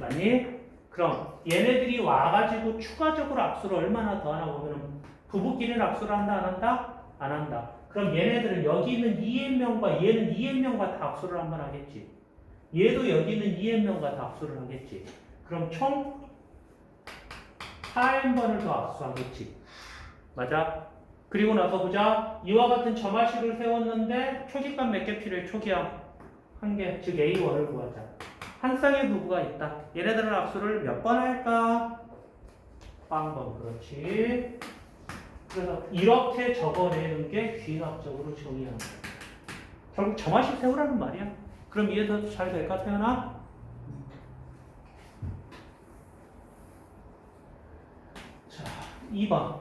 맞니? 그럼 얘네들이 와가지고 추가적으로 악수를 얼마나 더 하나 보면은 부부끼리는 악수를 한다 안 한다? 안 한다. 그럼 얘네들은 여기 있는 EM명과 얘는 EM명과 다 악수를 한 번 하겠지. 얘도 여기 있는 EM명과 다 악수를 하겠지. 그럼 총 4n번을 더 악수하겠지. 맞아? 그리고 나서 보자. 이와 같은 점화식을 세웠는데 초기값 몇 개 필요해? 초기함 한 개, 즉 A1을 구하자. 한 쌍의 부부가 있다. 얘네들은 악수를 몇 번 할까? 빵번. 그렇지. 그래서 이렇게 적어내는 게 귀납적으로 정의하는 거야. 결국 점화식 세우라는 말이야. 그럼 이해도 잘 될까, 태연아? 자, 2번.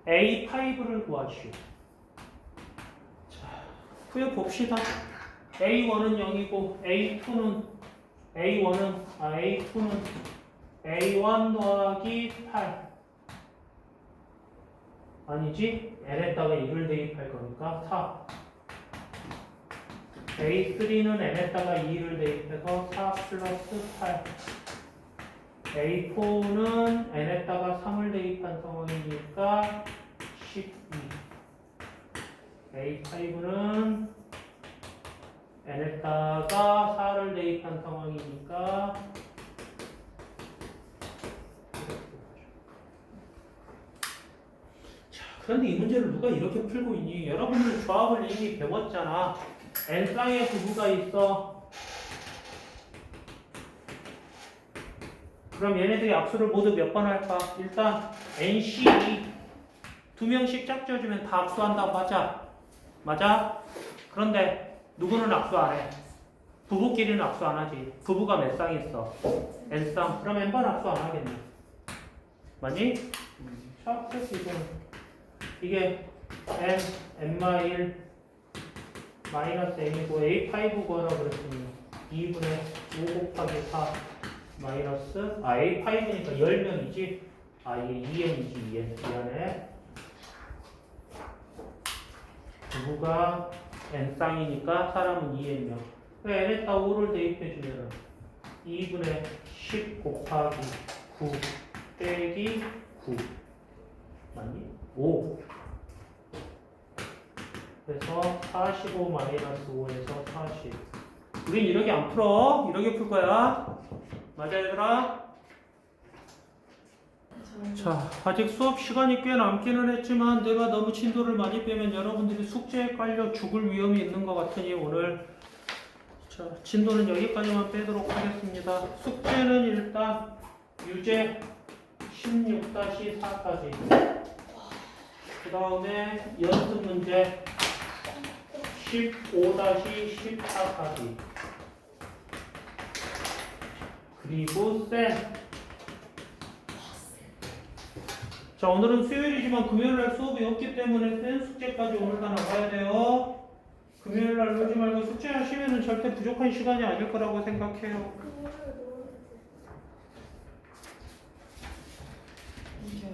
A5를 구하시오. 자, 후에 봅시다. A1은 0이고 A2는 A1 더하기 8 아니지? n에다가 2를 대입할 거니까 4 A3는 n에다가 2를 대입해서 4 플러스 8 A4는 n에다가 3을 대입한 상황이니까 12 A5는 n에다가 4를 대입한 상황이니까 자, 그런데 이 문제를 누가 이렇게 풀고 있니? 여러분들 조합을 이미 배웠잖아. n쌍의 부부가 있어. 그럼 얘네들이 악수를 모두 몇 번 할까? 일단 NC2 두 명씩 짝지어주면 다 악수한다고 하자. 맞아? 그런데 누구는 악수 안 해? 부부끼리는 악수 안 하지. 부부가 몇 쌍 있어? n쌍. 그럼 n번 악수 안 하겠네. 맞니? 샤프트 이게 n-1 마이너스 n이고 a5 구하라 그랬으면 2분의 5 곱하기 4 마이너스 a5니까 10명이지? 이게 2n이지 2n. 미안해. 부부가 n쌍이니까 사람은 2n명. n에다 5를 대입해주면 2분의 10 곱하기 9 빼기 9 맞니? 5 그래서 45 마이너스 5에서 40 우린 이렇게 안 풀어. 이렇게 풀 거야. 맞아 얘들아? 자, 아직 수업 시간이 꽤 남기는 했지만 내가 너무 진도를 많이 빼면 여러분들이 숙제에 깔려 죽을 위험이 있는 것 같으니 오늘 자, 진도는 여기까지만 빼도록 하겠습니다. 숙제는 일단 유제 16-4까지 그 다음에 연습 문제 15-14까지 그리고 쌤 자, 오늘은 수요일이지만 금요일날 수업이 없기 때문에 쌤 숙제까지 오늘 다 나가야 돼요. 금요일날 놀지 말고 숙제 하시면은 절대 부족한 시간이 아닐 거라고 생각해요.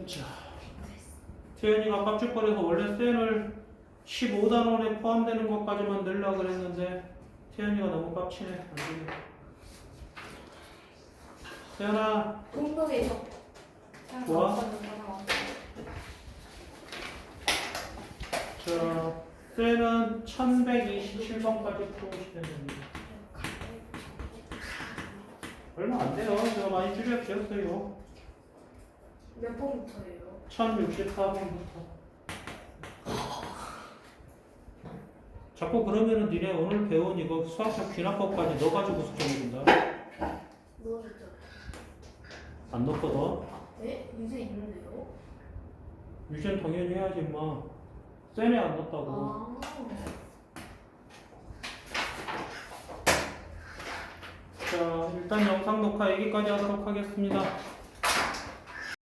자, 태연이가 깜짝거려서 원래 쌤을 15단원에 포함되는 것까지만 넣으려고 그랬는데 태연이가 너무 깜치네. 안 되네. 태연아, 공동에서 좋아. 자, 쌤은 1127번까지 풀어보시면 됩니다. 얼마 안 돼요. 제가 많이 줄여드렸어요. 몇 번부터예요? 1064번부터. 자꾸 그러면은 니네 오늘 배운 이거 수학적 귀납법까지 넣어가지고 숙제 내준다. 넣어줬죠. 안 넣거든. 네? 유세 있는데요? 유전 당연히 해야지 임마. 쌤에 안 넣었다고. 자, 일단 영상 녹화 여기까지 하도록 하겠습니다.